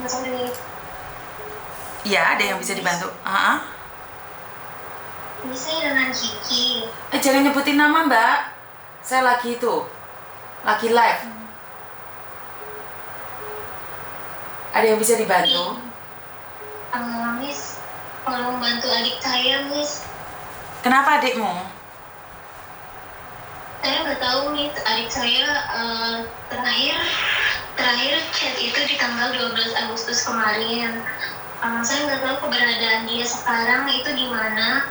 Mas Ari, Iya, ada yang bisa dibantu. ini saya dengan Kiki. Jangan nyebutin nama, Mbak. Saya lagi lagi live. Ada yang bisa dibantu? Miss, tolong bantu adik saya, Miss. Kenapa adikmu? Saya nggak tahu, Miss. Adik saya terakhir chat itu di tanggal 12 Agustus kemarin. Saya nggak tahu keberadaan dia sekarang itu di mana.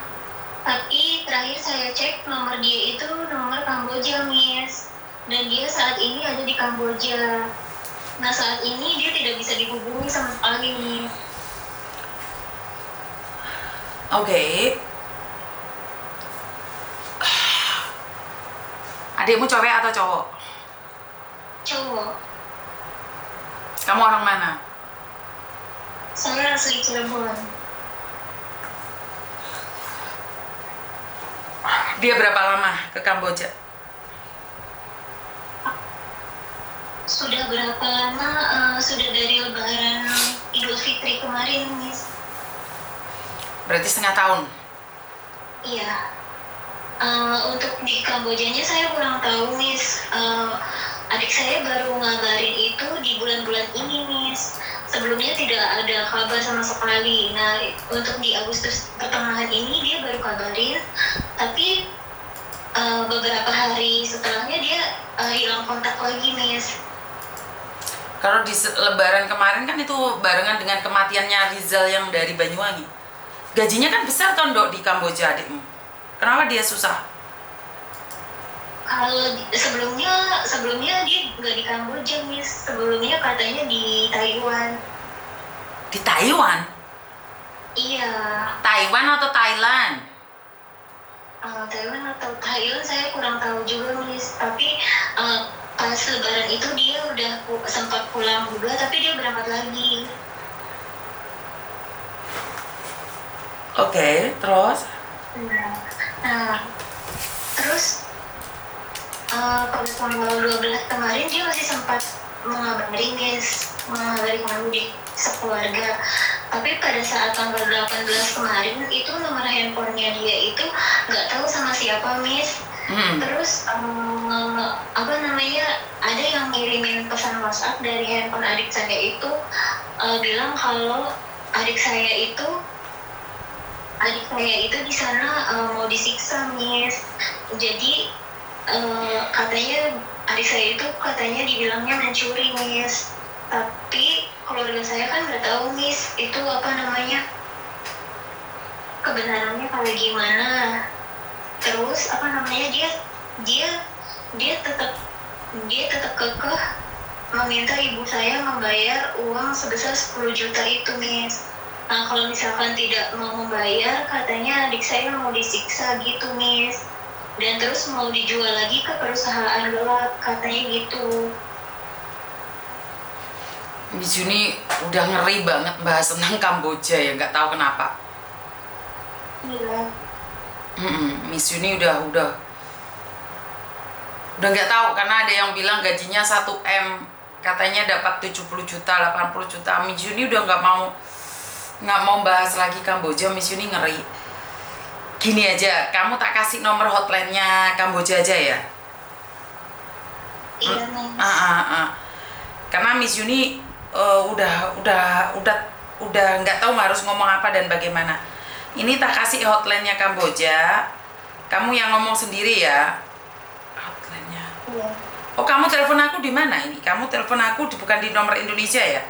Tapi terakhir saya cek nomor dia itu nomor Kamboja, Miss. Dan dia saat ini ada di Kamboja. Nah, saat ini dia tidak bisa dihubungi sama sekali, Miss. Oke. Adikmu cewek atau cowok? Cowok. Kamu orang mana? Saya asli Cirebon. Dia berapa lama ke Kamboja? Sudah berapa lama? Sudah dari Lebaran Idul Fitri kemarin, Miss. Berarti setengah tahun. Iya. Untuk di Kambojanya saya kurang tahu, Miss. Adik saya baru ngabarin itu di bulan-bulan ini, Miss. Sebelumnya tidak ada kabar sama sekali. Nah, untuk di Agustus pertengahan ini dia baru kabarin, tapi beberapa hari setelahnya dia hilang kontak lagi, Miss. Kalau di Lebaran kemarin kan itu barengan dengan kematiannya Rizal yang dari Banyuwangi. Gajinya kan besar toh, Dok, di Kamboja adikmu. Kenapa dia susah? Kalau sebelumnya dia nggak di Kamboja, Miss. Sebelumnya katanya di Taiwan. Di Taiwan? Iya. Taiwan atau Thailand? Taiwan atau Thailand saya kurang tahu juga, Miss. Tapi pas Lebaran itu dia udah sempat pulang juga, tapi dia berangkat lagi. Oke, terus? Nah, terus pada tanggal 12 kemarin dia masih sempat mengabari, Miss, mengabari kami sekeluarga. Tapi pada saat tanggal 18 kemarin itu nomor handphonenya dia itu nggak tahu sama siapa, Miss. Terus ada yang ngirimin pesan WhatsApp dari handphone adik saya itu bilang kalau adik saya itu di sana mau disiksa, Miss. Jadi katanya adik saya itu katanya dibilangnya mencuri, Miss. Tapi keluarga saya kan nggak tahu, Miss, itu kebenarannya kayak gimana. Terus dia tetap kekeh meminta ibu saya membayar uang sebesar 10 juta itu, Miss. Nah, kalau misalkan tidak mau membayar, katanya adik saya mau disiksa gitu, Miss. Dan terus mau dijual lagi ke perusahaan gelap, katanya gitu. Miss Juni udah ngeri banget bahas tentang Kamboja ya, nggak tahu kenapa. Iya. Miss Juni udah nggak tahu, karena ada yang bilang gajinya 1 M, katanya dapat 70 juta, 80 juta. Miss Juni udah nggak mau bahas lagi Kamboja. Miss Juni ngeri. Gini aja, kamu tak kasih nomor hotline-nya Kamboja aja ya. Iya, Miss. Karena Miss Juni udah nggak tahu harus ngomong apa dan bagaimana. Ini tak kasih hotline-nya Kamboja. Kamu yang ngomong sendiri ya. Hotline-nya. Iya. Oh, kamu telepon aku di mana ini? Kamu telepon aku bukan di nomor Indonesia ya?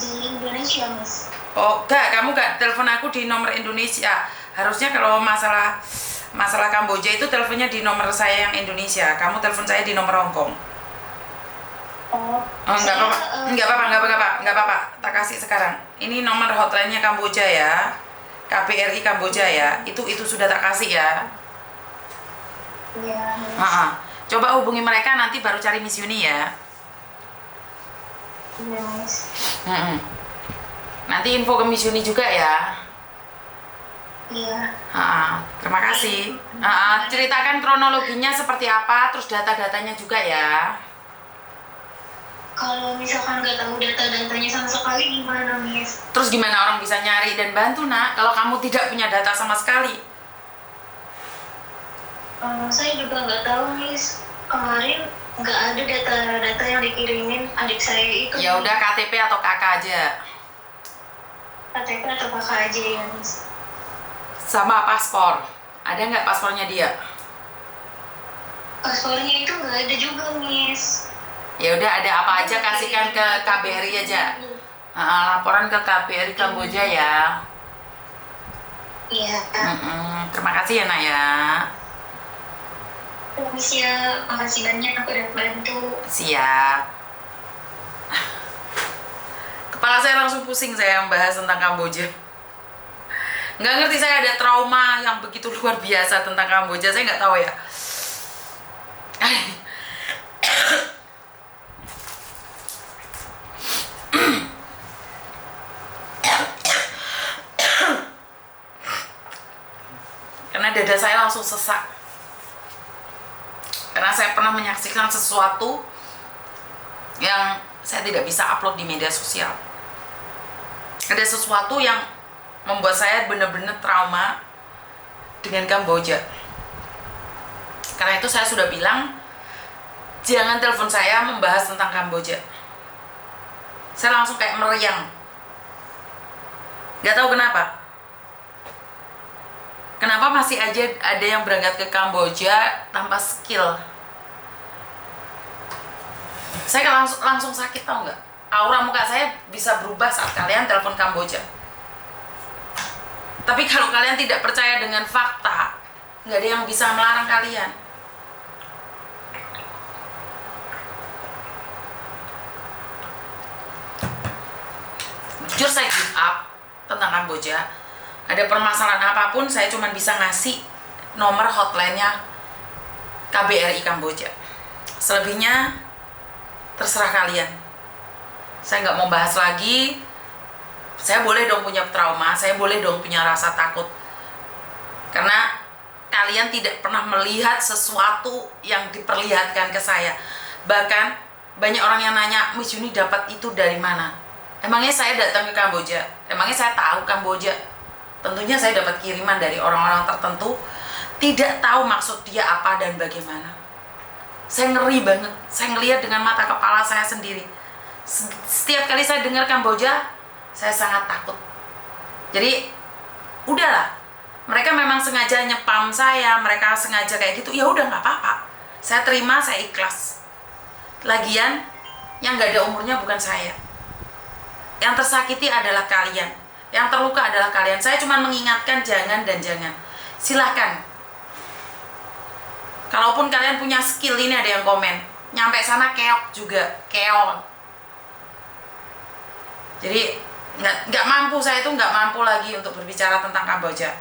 Di Indonesia, Miss. Oh, kamu gak telepon aku di nomor Indonesia. Harusnya kalau masalah Kamboja itu teleponnya di nomor saya yang Indonesia. Kamu telepon saya di nomor Hong Kong. Oh, Nggak apa-apa. Tak kasih sekarang. Ini nomor hotline-nya Kamboja ya. KBRI Kamboja ya. Itu sudah tak kasih ya. Iya, Miss. Coba hubungi mereka, nanti baru cari Miss Yuni ya. Iya, Miss. Nanti info ke Miss Yuni juga ya. Iya. Terima kasih. Ceritakan kronologinya seperti apa, terus data-datanya juga ya. Kalau misalkan nggak tahu data-datanya sama sekali gimana, Miss? Terus gimana orang bisa nyari dan bantu, nak, kalau kamu tidak punya data sama sekali? Saya juga nggak tahu, Miss. Kemarin nggak ada data-data yang dikirimin adik saya itu. Ya udah, KTP atau KK aja. KTP atau kakak aja ya, Miss. Sama paspor. Ada nggak paspornya dia? Paspornya itu nggak ada juga, Miss. Ya udah, ada apa aja kasihkan ke KBRI aja. Laporan ke KBRI Kamboja ya. Iya. Terima kasih ya, nak ya. Miss ya, makasih banyak aku udah bantu. Siap. Kepala saya langsung pusing saya membahas tentang Kamboja. Nggak ngerti, saya ada trauma yang begitu luar biasa tentang Kamboja. Saya nggak tahu ya. Karena dada saya langsung sesak. Karena saya pernah menyaksikan sesuatu yang saya tidak bisa upload di media sosial. Ada sesuatu yang membuat saya benar-benar trauma dengan Kamboja. Karena itu saya sudah bilang, jangan telepon saya membahas tentang Kamboja. Saya langsung kayak meriang. Gak tahu kenapa. Kenapa masih aja ada yang berangkat ke Kamboja tanpa skill? Saya langsung sakit, tau nggak? Aura muka saya bisa berubah saat kalian telepon Kamboja. Tapi kalau kalian tidak percaya dengan fakta, nggak ada yang bisa melarang kalian. Jujur saya give up tentang Kamboja. Ada permasalahan apapun, saya cuma bisa ngasih nomor hotline-nya KBRI Kamboja. Selebihnya terserah kalian. Saya nggak mau bahas lagi. Saya boleh dong punya trauma, saya boleh dong punya rasa takut. Karena kalian tidak pernah melihat sesuatu yang diperlihatkan ke saya. Bahkan banyak orang yang nanya, Miss Yuni dapat itu dari mana? Emangnya saya datang ke Kamboja? Emangnya saya tahu Kamboja? Tentunya saya dapat kiriman dari orang-orang tertentu, tidak tahu maksud dia apa dan bagaimana. Saya ngeri banget, saya ngelihat dengan mata kepala saya sendiri. Setiap kali saya dengar Kamboja, saya sangat takut. Jadi, udahlah. Mereka memang sengaja nyepam saya, mereka sengaja kayak gitu, ya udah nggak apa-apa. Saya terima, saya ikhlas. Lagian, yang nggak ada umurnya bukan saya. Yang tersakiti adalah kalian. Yang terluka adalah kalian. Saya cuma mengingatkan jangan dan jangan. Silahkan. Kalaupun kalian punya skill, ini ada yang komen. Nyampe sana keok juga. Keok. Jadi, nggak mampu, saya itu nggak mampu lagi untuk berbicara tentang Kamboja.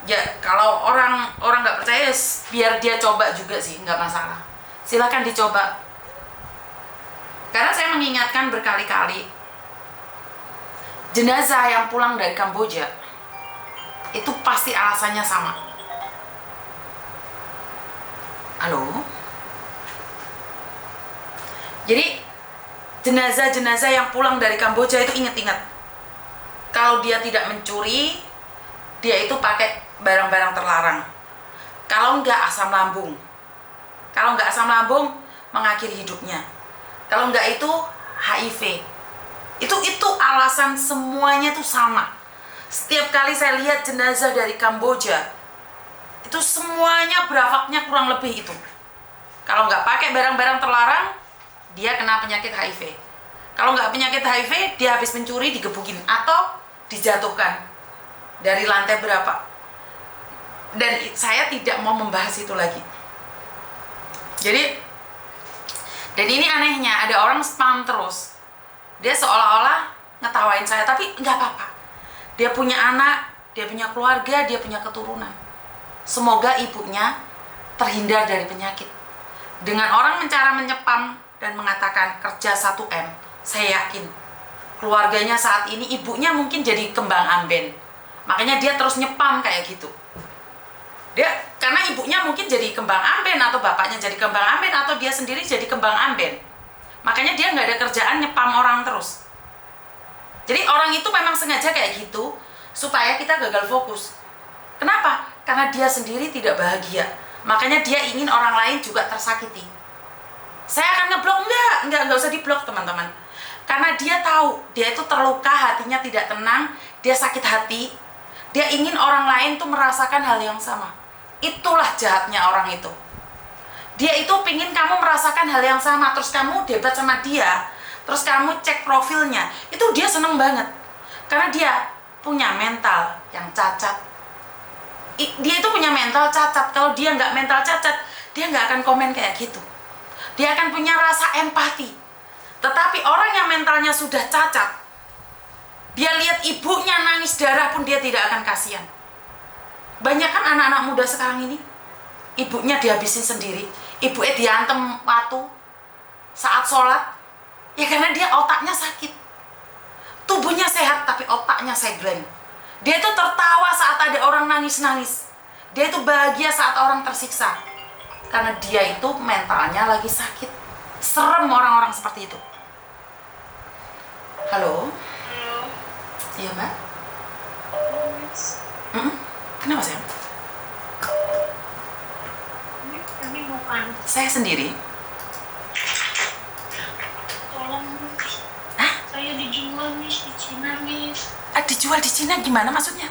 Ya, kalau orang nggak percaya, biar dia coba juga sih, nggak masalah. Silahkan dicoba. Karena saya mengingatkan berkali-kali, jenazah yang pulang dari Kamboja itu pasti alasannya sama. Halo? Jadi jenazah-jenazah yang pulang dari Kamboja itu ingat-ingat, kalau dia tidak mencuri, dia itu pakai barang-barang terlarang. Kalau nggak asam lambung. Kalau nggak asam lambung, mengakhiri hidupnya. Kalau nggak itu HIV. Itu alasan, semuanya tuh sama. Setiap kali saya lihat jenazah dari Kamboja, itu semuanya berafaknya kurang lebih itu. Kalau nggak pakai barang-barang terlarang, dia kena penyakit HIV. Kalau nggak penyakit HIV, dia habis mencuri, digebukin atau dijatuhkan dari lantai berapa. Dan saya tidak mau membahas itu lagi. Jadi, dan ini anehnya, ada orang spam terus. Dia seolah-olah ngetawain saya, tapi nggak apa-apa. Dia punya anak, dia punya keluarga, dia punya keturunan. Semoga ibunya terhindar dari penyakit. Dengan orang cara menyepam dan mengatakan kerja 1M, saya yakin keluarganya saat ini, ibunya mungkin jadi kembang amben. Makanya dia terus nyepam kayak gitu. Dia, karena ibunya mungkin jadi kembang amben, atau bapaknya jadi kembang amben, atau dia sendiri jadi kembang amben. Makanya dia nggak ada kerjaan, nyepam orang terus. Jadi orang itu memang sengaja kayak gitu supaya kita gagal fokus. Kenapa? Karena dia sendiri tidak bahagia. Makanya dia ingin orang lain juga tersakiti. Saya akan ngeblok? Enggak usah diblok teman-teman. Karena dia tahu, dia itu terluka, hatinya tidak tenang, dia sakit hati. Dia ingin orang lain tuh merasakan hal yang sama. Itulah jahatnya orang itu. Dia itu pingin kamu merasakan hal yang sama, terus kamu debat sama dia, terus kamu cek profilnya, itu dia seneng banget. Karena dia punya mental yang cacat. Dia itu punya mental cacat. Kalau dia nggak mental cacat, dia nggak akan komen kayak gitu. Dia akan punya rasa empati. Tetapi orang yang mentalnya sudah cacat, dia lihat ibunya nangis darah pun dia tidak akan kasihan. Banyak kan anak-anak muda sekarang ini, ibunya dihabisin sendiri, ibunya diantem batu saat sholat, ya karena dia otaknya sakit. Tubuhnya sehat tapi otaknya segleng. Dia itu tertawa saat ada orang nangis-nangis. Dia itu bahagia saat orang tersiksa. Karena dia itu mentalnya lagi sakit. Serem orang-orang seperti itu. Halo? Halo. Iya, Mbak? Miss. Kenapa, sayang? Ini bukan. Saya sendiri. Tolong, Miss. Hah? Saya dijual, Miss, di Cina, Miss. Dijual di Cina gimana maksudnya?